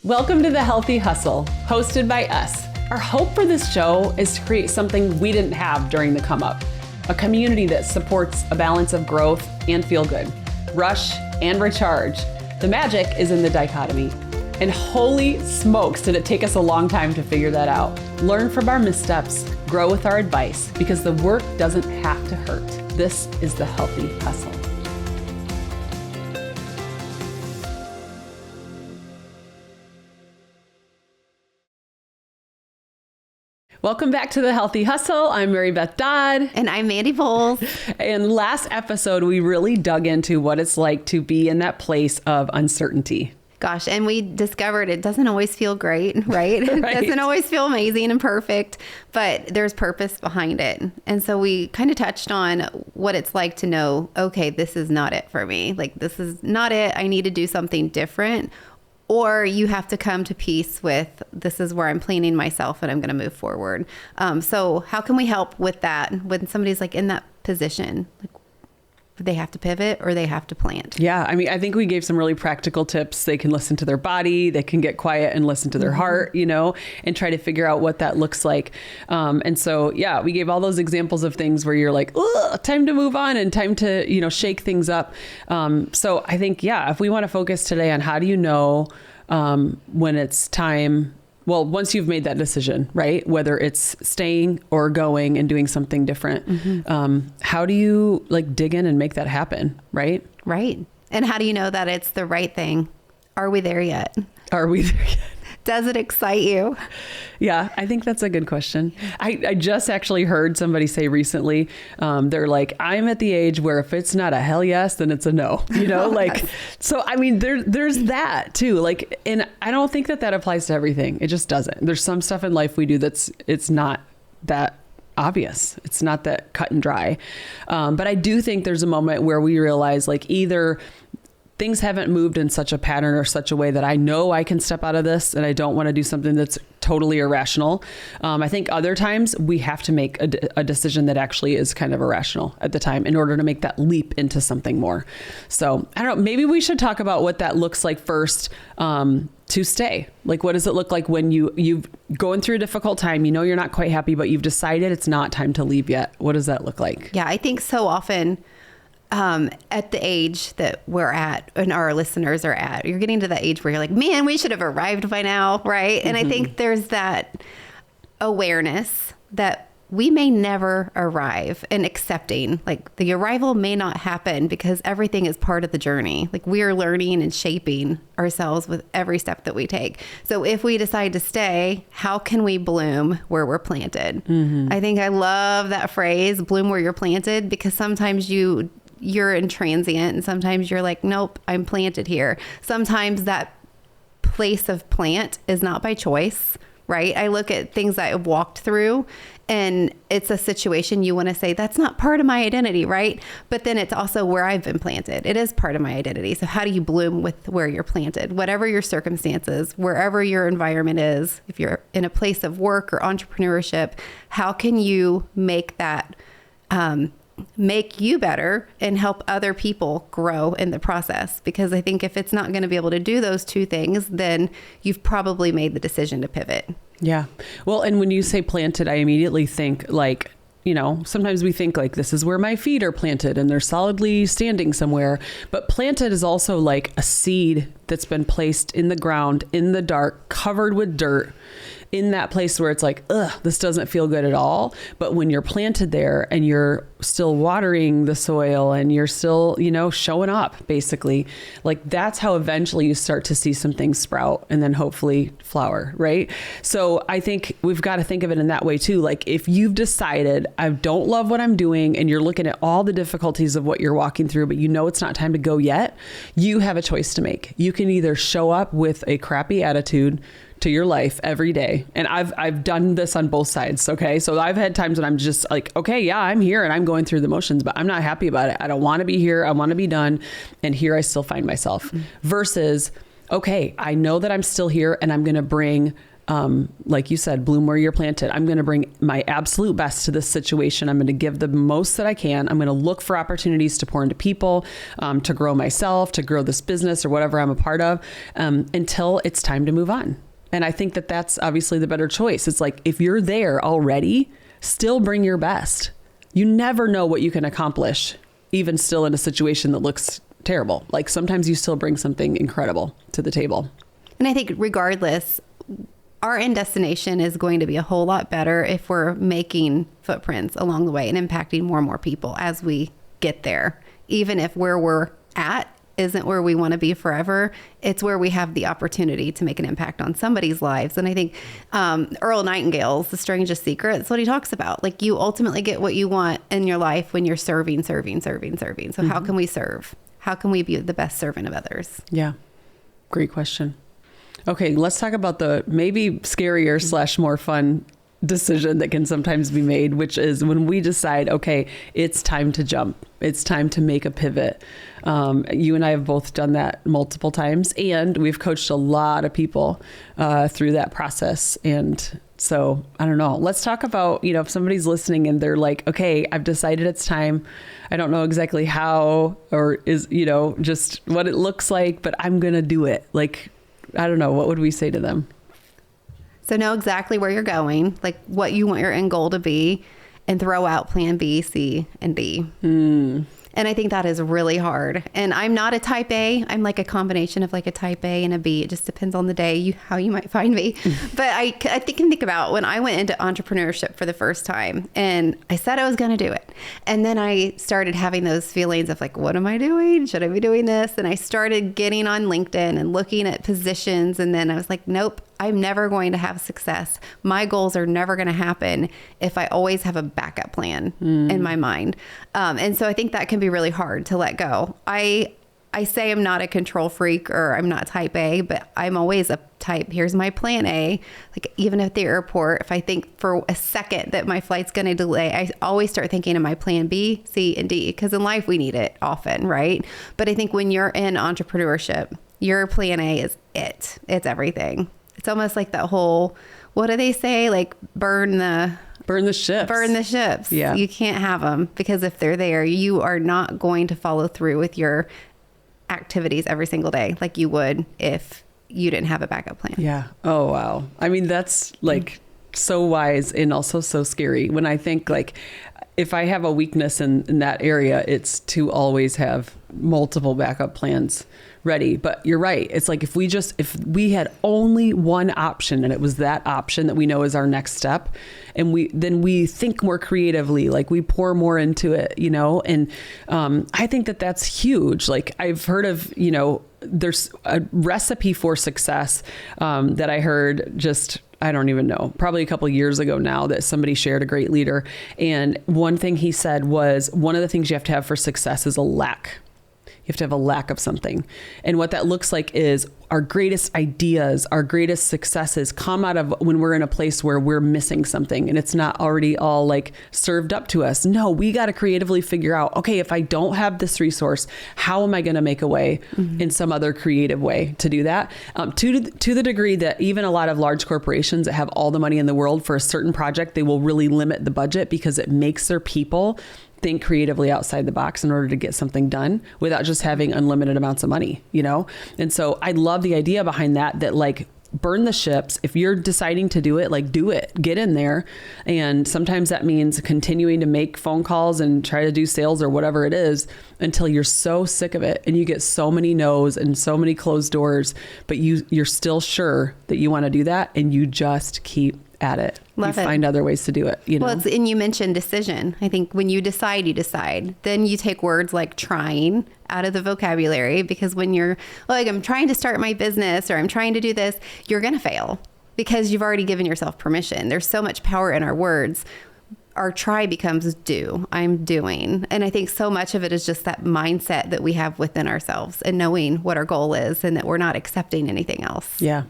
Welcome to The Healthy Hustle, hosted by us. Our hope for this show is to create something we didn't have during the come up. A community that supports a balance of growth and feel good, rush and recharge. The magic is in the dichotomy. And holy smokes, did it take us a long time to figure that out. Learn from our missteps, grow with our advice, because the work doesn't have to hurt. This is The Healthy Hustle. Welcome back to The Healthy Hustle. I'm Mary Beth Dodd. And I'm Mandy Bowles. And last episode, we really dug into what it's like to be in that place of uncertainty. Gosh, and we discovered it doesn't always feel great, right? It doesn't always feel amazing and perfect, but there's purpose behind it. And so we kind of touched on what it's like to know, okay, this is not it for me. Like, this is not it. I need to do something different. Or you have to come to peace with, this is where I'm planning myself and I'm going to move forward. So how can we help with that when somebody's like in that position? Like, they have to pivot or they have to plant. Yeah. I mean, I think we gave some really practical tips. They can listen to their body, they can get quiet and listen to their heart, and try to figure out what that looks like. And so, yeah, we gave all those examples of things where you're like, oh, time to move on and time to, shake things up. So I think, if we want to focus today on how do you know when it's time. Well, once you've made that decision, right? Whether it's staying or going and doing something different, how do you dig in and make that happen, right? Right. And how do you know that it's the right thing? Are we there yet? Does it excite you? Yeah, I think that's a good question. I just actually heard somebody say recently, they're like, I'm at the age where if it's not a hell yes, then it's a no, yes. So, I mean, there's that too. And I don't think that applies to everything. It just doesn't. There's some stuff in life we do it's not that obvious. It's not that cut and dry. But I do think there's a moment where we realize either things haven't moved in such a pattern or such a way that I know I can step out of this and I don't want to do something that's totally irrational. I think other times we have to make a decision that actually is kind of irrational at the time in order to make that leap into something more. So I don't know, maybe we should talk about what that looks like first to stay. What does it look like when you've going through a difficult time, you're not quite happy, but you've decided it's not time to leave yet. What does that look like? Yeah, I think so often at the age that we're at and our listeners are at, you're getting to that age where you're like, man, we should have arrived by now. Right. And I think there's that awareness that we may never arrive, and accepting the arrival may not happen because everything is part of the journey. We are learning and shaping ourselves with every step that we take. So if we decide to stay, how can we bloom where we're planted? I think I love that phrase, bloom where you're planted, because sometimes you're in transient and sometimes you're like, nope, I'm planted here. Sometimes that place of plant is not by choice, right? I look at things that I've walked through and it's a situation you want to say, that's not part of my identity, right? But then it's also where I've been planted. It is part of my identity. So how do you bloom with where you're planted? Whatever your circumstances, wherever your environment is, if you're in a place of work or entrepreneurship, how can you make that make you better and help other people grow in the process? Because I think if it's not going to be able to do those two things, then you've probably made the decision to pivot. Yeah. Well, and when you say planted, I immediately think sometimes we think this is where my feet are planted and they're solidly standing somewhere. But planted is also a seed that's been placed in the ground, in the dark, covered with dirt, in that place where it's this doesn't feel good at all. But when you're planted there and you're still watering the soil and you're still, showing up, basically, that's how eventually you start to see some things sprout and then hopefully flower, right? So I think we've got to think of it in that way too. If you've decided I don't love what I'm doing and you're looking at all the difficulties of what you're walking through, but it's not time to go yet, you have a choice to make. You can either show up with a crappy attitude to your life every day. And I've done this on both sides. Okay. So I've had times when I'm just okay, yeah, I'm here and I'm going through the motions, but I'm not happy about it. I don't want to be here. I want to be done. And here I still find myself versus, okay, I know that I'm still here and I'm going to bring like you said, bloom where you're planted. I'm going to bring my absolute best to this situation. I'm going to give the most that I can. I'm going to look for opportunities to pour into people, to grow myself, to grow this business or whatever I'm a part of, until it's time to move on. And I think that that's obviously the better choice. It's like, if you're there already, still bring your best. You never know what you can accomplish, even still in a situation that looks terrible. Like, sometimes you still bring something incredible to the table. And I think regardless, our end destination is going to be a whole lot better if we're making footprints along the way and impacting more and more people as we get there. Even if where we're at isn't where we want to be forever, it's where we have the opportunity to make an impact on somebody's lives. And I think Earl Nightingale's The Strangest Secret, that's what he talks about. Like, you ultimately get what you want in your life when you're serving. So how can we serve? How can we be the best servant of others? Yeah. Great question. Okay, let's talk about the maybe scarier / more fun decision that can sometimes be made, which is when we decide, okay, it's time to jump. It's time to make a pivot. You and I have both done that multiple times, and we've coached a lot of people through that process. And so, I don't know, let's talk about, if somebody's listening and they're like, okay, I've decided it's time. I don't know exactly how or just what it looks like, but I'm going to do it. Like, I don't know. What would we say to them? So know exactly where you're going, like what you want your end goal to be, and throw out plan B, C, and D. And I think that is really hard. And I'm not a type A. I'm like a combination of like a type A and a B. It just depends on the day, how you might find me. But I think about when I went into entrepreneurship for the first time, and I said I was going to do it. And then I started having those feelings of like, what am I doing? Should I be doing this? And I started getting on LinkedIn and looking at positions. And then I was like, nope, I'm never going to have success. My goals are never going to happen if I always have a backup plan in my mind. And so I think that can be really hard to let go. I say I'm not a control freak, or I'm not type A, but I'm always a type, here's my plan A. Like, even at the airport, if I think for a second that my flight's going to delay, I always start thinking of my plan B, C, and D, because in life we need it often, right? But I think when you're in entrepreneurship, your plan A is it. It's everything. It's almost like that whole, what do they say? Like, burn the ships. Burn the ships. Yeah. You can't have them, because if they're there, you are not going to follow through with your activities every single day like you would if you didn't have a backup plan. Yeah. Oh, wow. I mean, that's like so wise and also so scary. When I think, like, if I have a weakness in that area, it's to always have multiple backup plans ready. But you're right. It's like, if we had only one option, and it was that option that we know is our next step, and we think more creatively, like we pour more into it, and I think that that's huge. Like, I've heard of, there's a recipe for success that I heard I don't even know, probably a couple of years ago now, that somebody shared, a great leader. And one thing he said was, one of the things you have to have for success is a lack. You have to have a lack of something. And what that looks like is our greatest ideas, our greatest successes come out of when we're in a place where we're missing something and it's not already all like served up to us. No, we got to creatively figure out, okay, if I don't have this resource, how am I going to make a way in some other creative way to do that? To the degree that even a lot of large corporations that have all the money in the world for a certain project, they will really limit the budget because it makes their people think creatively outside the box in order to get something done without just having unlimited amounts of money, And so I love the idea behind that like, burn the ships. If you're deciding to do it, like, do it, get in there. And sometimes that means continuing to make phone calls and try to do sales or whatever it is until you're so sick of it and you get so many no's and so many closed doors, but you're still sure that you want to do that, and you just keep at it. Love you it. find other ways to do it. Well, and you mentioned decision. I think when you decide, then you take words like trying out of the vocabulary, because when you're like, I'm trying to start my business or I'm trying to do this, you're going to fail because you've already given yourself permission. There's so much power in our words. Our try becomes do. I'm doing. And I think so much of it is just that mindset that we have within ourselves and knowing what our goal is and that we're not accepting anything else. Yeah.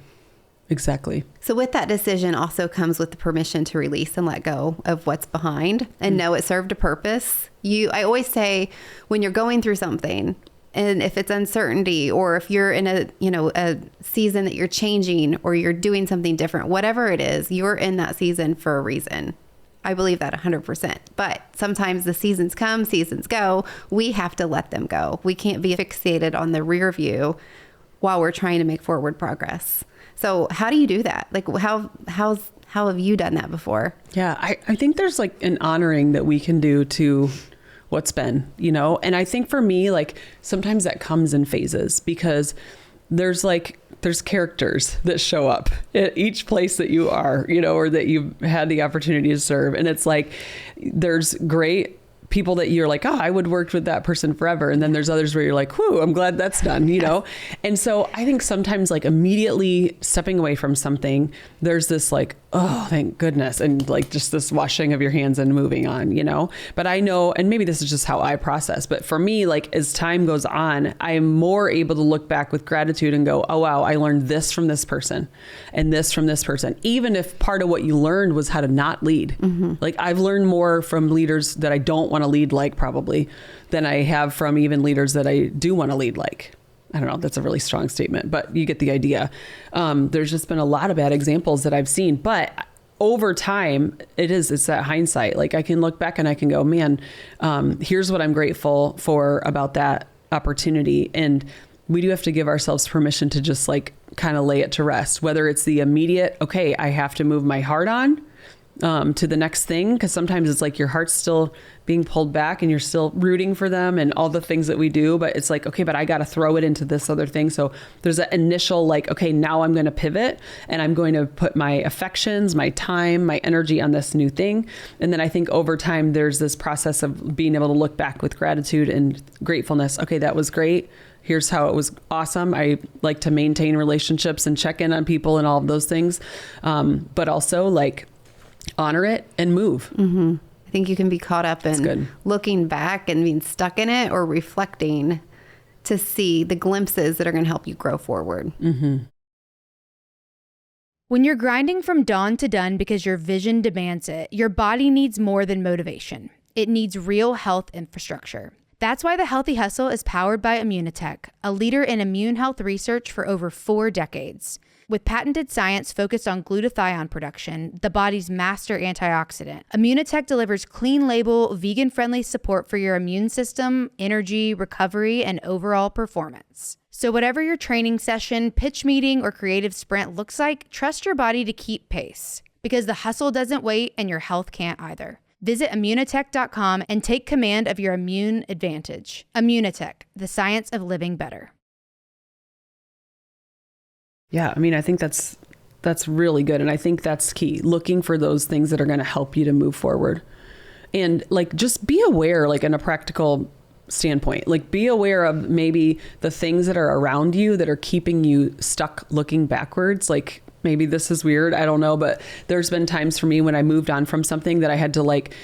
Exactly. So with that decision also comes with the permission to release and let go of what's behind and know it served a purpose. I always say, when you're going through something And if it's uncertainty, or if you're in a season that you're changing or you're doing something different, whatever it is, you're in that season for a reason. I believe that 100%. But sometimes the seasons come, seasons go. We have to let them go. We can't be fixated on the rear view while we're trying to make forward progress. So how do you do that? Like how have you done that before? Yeah, I think there's like an honoring that we can do to what's been, and I think for me, like sometimes that comes in phases, because there's characters that show up at each place that you are, or that you've had the opportunity to serve. And it's like, there's great people that you're like, oh, I would work with that person forever. And then there's others where you're like, whew, I'm glad that's done, And so I think sometimes like immediately stepping away from something, there's this like, oh, thank goodness. And like just this washing of your hands and moving on, But I know, and maybe this is just how I process, but for me, like as time goes on, I'm more able to look back with gratitude and go, oh, wow, I learned this from this person and this from this person. Even if part of what you learned was how to not lead. Mm-hmm. Like I've learned more from leaders that I don't want to lead like probably than I have from even leaders that I do want to lead like. I don't know, that's a really strong statement, but you get the idea. There's just been a lot of bad examples that I've seen, but over time it's that hindsight. Like I can look back and I can go, man, here's what I'm grateful for about that opportunity. And we do have to give ourselves permission to just like kind of lay it to rest, whether it's the immediate, okay, I have to move my heart on to the next thing. Because sometimes it's like your heart's still being pulled back and you're still rooting for them and all the things that we do. But it's like, okay, but I got to throw it into this other thing. So there's that initial like, okay, now I'm going to pivot and I'm going to put my affections, my time, my energy on this new thing. And then I think over time, there's this process of being able to look back with gratitude and gratefulness. Okay, that was great. Here's how it was awesome. I like to maintain relationships and check in on people and all of those things. But also like honor it and move. Mm-hmm. I think you can be caught up in looking back and being stuck in it, or reflecting to see the glimpses that are going to help you grow forward. Mm-hmm. When you're grinding from dawn to done because your vision demands it, your body needs more than motivation. It needs real health infrastructure. That's why the Healthy Hustle is powered by Immunotec, a leader in immune health research for over 4 decades. With patented science focused on glutathione production, the body's master antioxidant, Immunotec delivers clean-label, vegan-friendly support for your immune system, energy, recovery, and overall performance. So whatever your training session, pitch meeting, or creative sprint looks like, trust your body to keep pace. Because the hustle doesn't wait and your health can't either. Visit Immunotec.com and take command of your immune advantage. Immunotec, the science of living better. Yeah, I mean, I think that's really good. And I think that's key, looking for those things that are going to help you to move forward. And like, just be aware, like in a practical standpoint, like be aware of maybe the things that are around you that are keeping you stuck looking backwards. Like maybe this is weird, I don't know, but there's been times for me when I moved on from something that I had to like,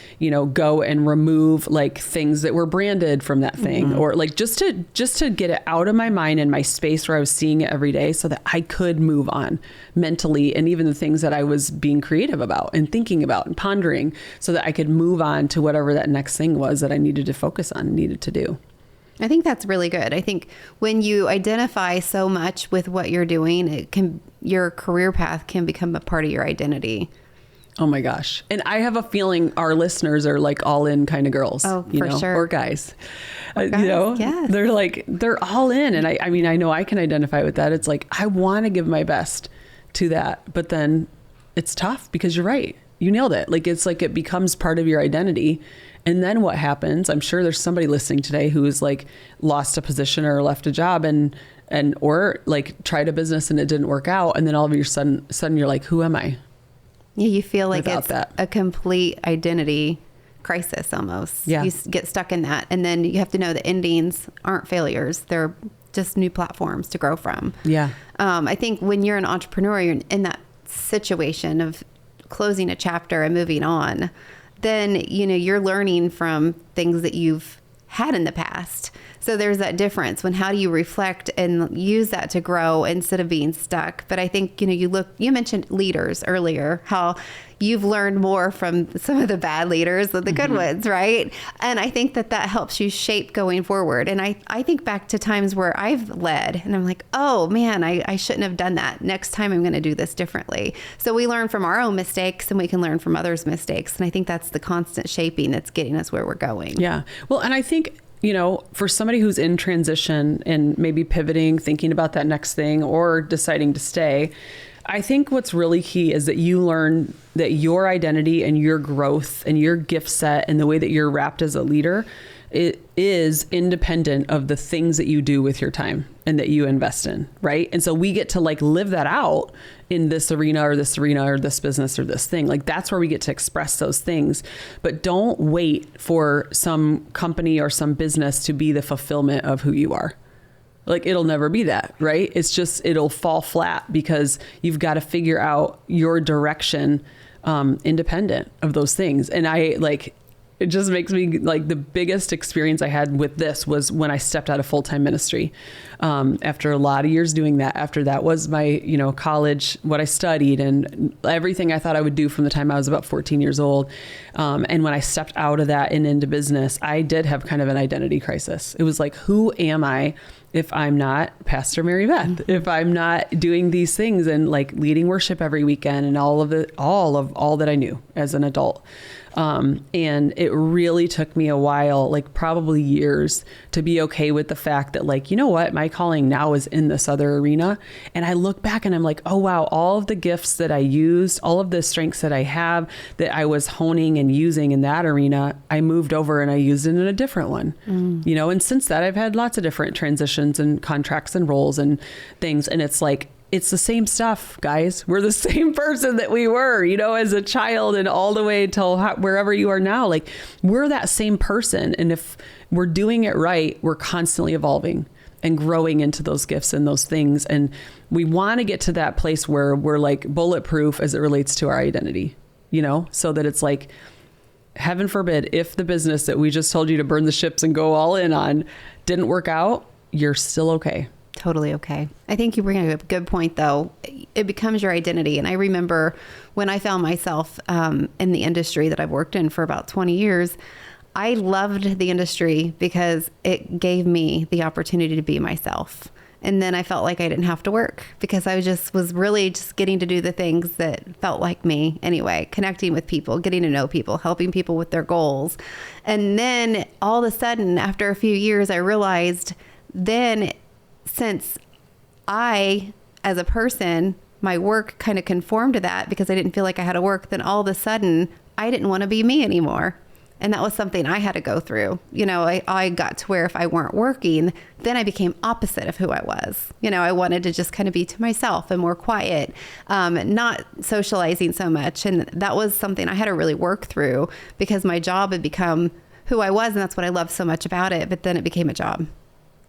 go and remove like things that were branded from that thing, mm-hmm. or like just to get it out of my mind and my space where I was seeing it every day so that I could move on mentally, and even the things that I was being creative about and thinking about and pondering, so that I could move on to whatever that next thing was that I needed to focus on, needed to do. I think that's really good. I think when you identify so much with what you're doing, your career path can become a part of your identity. Oh my gosh. And I have a feeling our listeners are like all in kind of girls, sure. Or guys, yes. they're all in. And I mean, I know I can identify with that. It's like, I want to give my best to that, but then it's tough because you're right. You nailed it. Like, it's like, it becomes part of your identity. And then what happens? I'm sure there's somebody listening today who's like lost a position or left a job or like tried a business and it didn't work out. And then all of a sudden you're like, who am I? Yeah, you feel like it's a complete identity crisis almost. Yeah. You get stuck in that. And then you have to know that endings aren't failures. They're just new platforms to grow from. Yeah. I think when you're an entrepreneur, you're in that situation of closing a chapter and moving on, then, you're learning from things that you've had in the past. So there's that difference when how do you reflect and use that to grow instead of being stuck. But I think, you mentioned leaders earlier, how, you've learned more from some of the bad leaders than the good ones, right? And I think that helps you shape going forward. And I think back to times where I've led and I'm like, oh man, I shouldn't have done that. Next time I'm going to do this differently. So we learn from our own mistakes and we can learn from others' mistakes. And I think that's the constant shaping that's getting us where we're going. Yeah. Well, and I think, for somebody who's in transition and maybe pivoting, thinking about that next thing or deciding to stay, I think what's really key is that you learn that your identity and your growth and your gift set and the way that you're wrapped as a leader, it is independent of the things that you do with your time and that you invest in, right? And so we get to live that out in this arena or this business or this thing. That's where we get to express those things. But don't wait for some company or some business to be the fulfillment of who you are. It'll never be that, right? It's just, it'll fall flat because you've got to figure out your direction independent of those things. And it just makes me the biggest experience I had with this was when I stepped out of full-time ministry. After a lot of years doing that, after that was my, college, what I studied and everything I thought I would do from the time I was about 14 years old. And when I stepped out of that and into business, I did have kind of an identity crisis. It was who am I if I'm not Pastor Mary Beth, if I'm not doing these things and leading worship every weekend and all that I knew as an adult. And it really took me a while, probably years, to be okay with the fact that you know what, my calling now is in this other arena. And I look back and I'm like, oh wow, all of the gifts that I used, all of the strengths that I have that I was honing and using in that arena, I moved over and I used it in a different one, and since that I've had lots of different transitions and contracts and roles and things. And it's it's the same stuff, guys. We're the same person that we were, as a child and all the way till wherever you are now. We're that same person. And if we're doing it right, we're constantly evolving and growing into those gifts and those things. And we want to get to that place where we're bulletproof as it relates to our identity, so that it's heaven forbid, if the business that we just told you to burn the ships and go all in on didn't work out, you're still okay. Totally okay. I think you bring up a good point, though. It becomes your identity. And I remember when I found myself in the industry that I've worked in for about 20 years, I loved the industry because it gave me the opportunity to be myself. And then I felt like I didn't have to work because I was really just getting to do the things that felt like me anyway, connecting with people, getting to know people, helping people with their goals. And then all of a sudden, after a few years, I realized then, since I, as a person, my work kind of conformed to that because I didn't feel like I had to work, then all of a sudden I didn't want to be me anymore. And that was something I had to go through. I got to where if I weren't working, then I became opposite of who I was. I wanted to just kind of be to myself and more quiet, not socializing so much. And that was something I had to really work through because my job had become who I was. And that's what I loved so much about it. But then it became a job.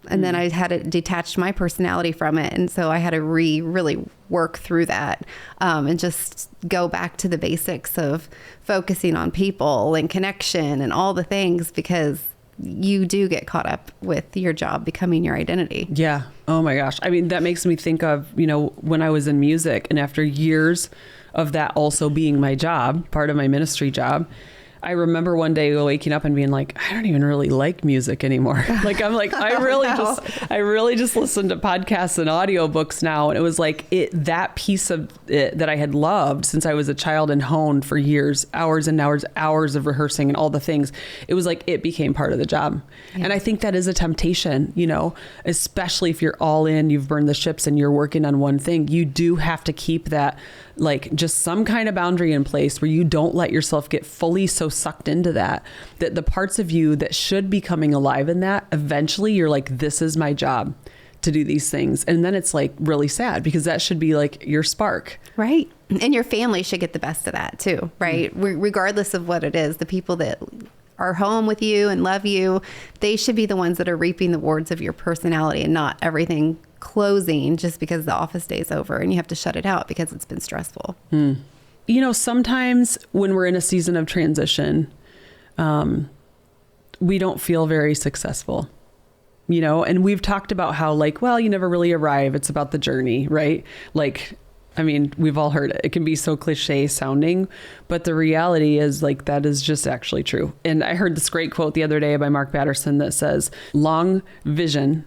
And then I had to detach my personality from it. And so I had to really work through that and just go back to the basics of focusing on people and connection and all the things, because you do get caught up with your job becoming your identity. Yeah. Oh my gosh. I mean, that makes me think of, when I was in music and after years of that also being my job, part of my ministry job, I remember one day waking up and being like, I don't even really like music anymore. I really just listen to podcasts and audiobooks now. And it was that piece of it that I had loved since I was a child and honed for years, hours and hours of rehearsing and all the things. It was it became part of the job. Yeah. And I think that is a temptation, especially if you're all in, you've burned the ships and you're working on one thing. You do have to keep that just some kind of boundary in place where you don't let yourself get fully so sucked into that the parts of you that should be coming alive in that, eventually you're this is my job to do these things. And then it's really sad because that should be your spark. Right. And your family should get the best of that too, right? Mm-hmm. Regardless of what it is, the people that are home with you and love you, they should be the ones that are reaping the rewards of your personality and not everything closing just because the office day is over and you have to shut it out because it's been stressful. Sometimes when we're in a season of transition, we don't feel very successful, and we've talked about how you never really arrive. It's about the journey, right? I mean, we've all heard it. It can be so cliche sounding, but the reality is like that is just actually true. And I heard this great quote the other day by Mark Batterson that says, long vision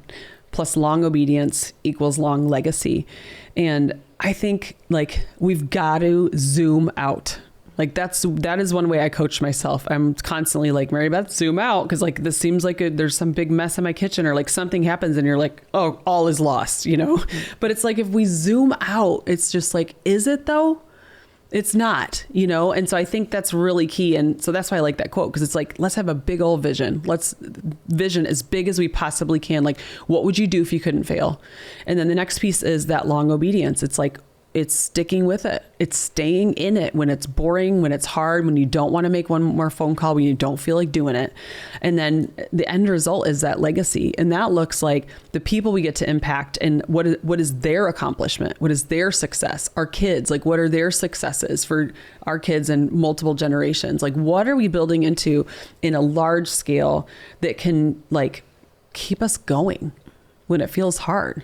plus long obedience equals long legacy. And I think like we've got to zoom out. Like that is one way I coach myself. I'm constantly like, Mary Beth, zoom out. Because like this seems like there's some big mess in my kitchen, or like something happens and you're like, oh, all is lost, you know? But it's like if we zoom out, it's just like, is it though? It's not, you know? And so I think that's really key. And so that's why I like that quote, because it's like, let's have a big old vision. Let's vision as big as we possibly can. Like, what would you do if you couldn't fail? And then the next piece is that long obedience. It's like, it's sticking with it. It's staying in it when it's boring, when it's hard, when you don't want to make one more phone call, when you don't feel like doing it. And then the end result is that legacy. And that looks like the people we get to impact and what is their accomplishment? What is their success? Our kids, like what are their successes for our kids and multiple generations? Like what are we building into in a large scale that can like keep us going when it feels hard?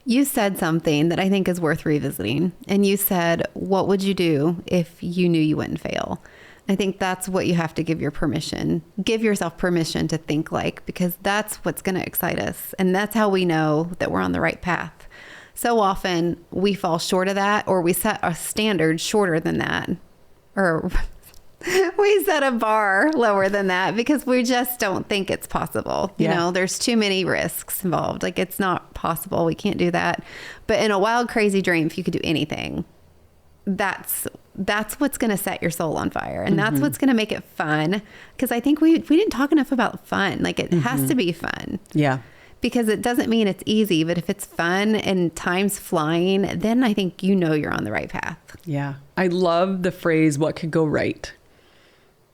You said something that I think is worth revisiting. And you said, what would you do if you knew you wouldn't fail? I think that's what you have to give give yourself permission to think like, because that's what's going to excite us. And that's how we know that we're on the right path. So often we fall short of that, or we set a standard shorter than that, or we set a bar lower than that because we just don't think it's possible. You know, there's too many risks involved. Like it's not possible. We can't do that. But in a wild, crazy dream, if you could do anything, that's what's going to set your soul on fire. And that's what's going to make it fun. Because I think we didn't talk enough about fun. Like it has to be fun. Yeah. Because it doesn't mean it's easy, but if it's fun and time's flying, then I think you know you're on the right path. Yeah. I love the phrase, what could go right?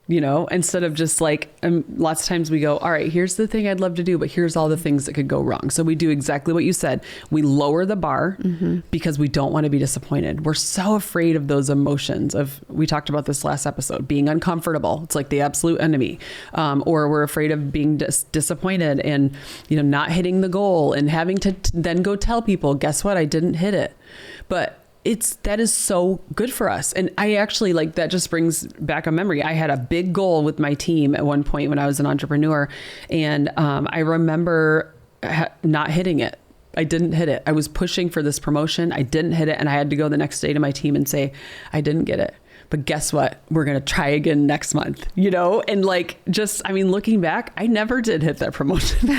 You know, instead of just like, lots of times we go, all right, here's the thing I'd love to do, but here's all the things that could go wrong. So we do exactly what you said. We lower the bar because we don't want to be disappointed. We're so afraid of those emotions we talked about this last episode, being uncomfortable. It's like the absolute enemy. Or we're afraid of being disappointed and, you know, not hitting the goal and having to then go tell people, guess what? I didn't hit it. But that is so good for us. And I actually like that just brings back a memory. I had a big goal with my team at one point when I was an entrepreneur. And I remember not hitting it. I didn't hit it. I was pushing for this promotion. I didn't hit it. And I had to go the next day to my team and say, I didn't get it. But guess what? We're going to try again next month, you know? And like, just, I mean, looking back, I never did hit that promotion.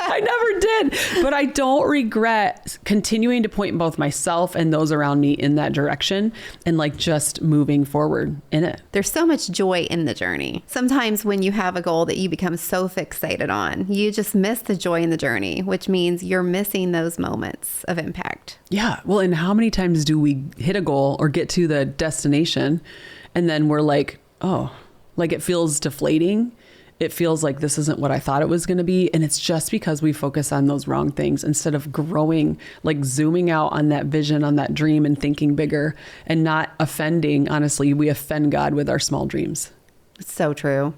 I never did, but I don't regret continuing to point both myself and those around me in that direction and like just moving forward in it. There's so much joy in the journey. Sometimes when you have a goal that you become so fixated on, you just miss the joy in the journey, which means you're missing those moments of impact. Yeah. Well, and how many times do we hit a goal or get to the destination and then we're like, oh, like it feels deflating. It feels like this isn't what I thought it was going to be. And it's just because we focus on those wrong things instead of growing, like zooming out on that vision, on that dream and thinking bigger and not offending. Honestly, we offend God with our small dreams. It's so true.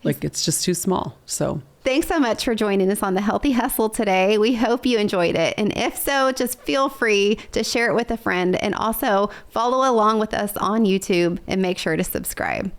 Like it's just too small. So thanks so much for joining us on The Healthy Hustle today. We hope you enjoyed it. And if so, just feel free to share it with a friend and also follow along with us on YouTube and make sure to subscribe.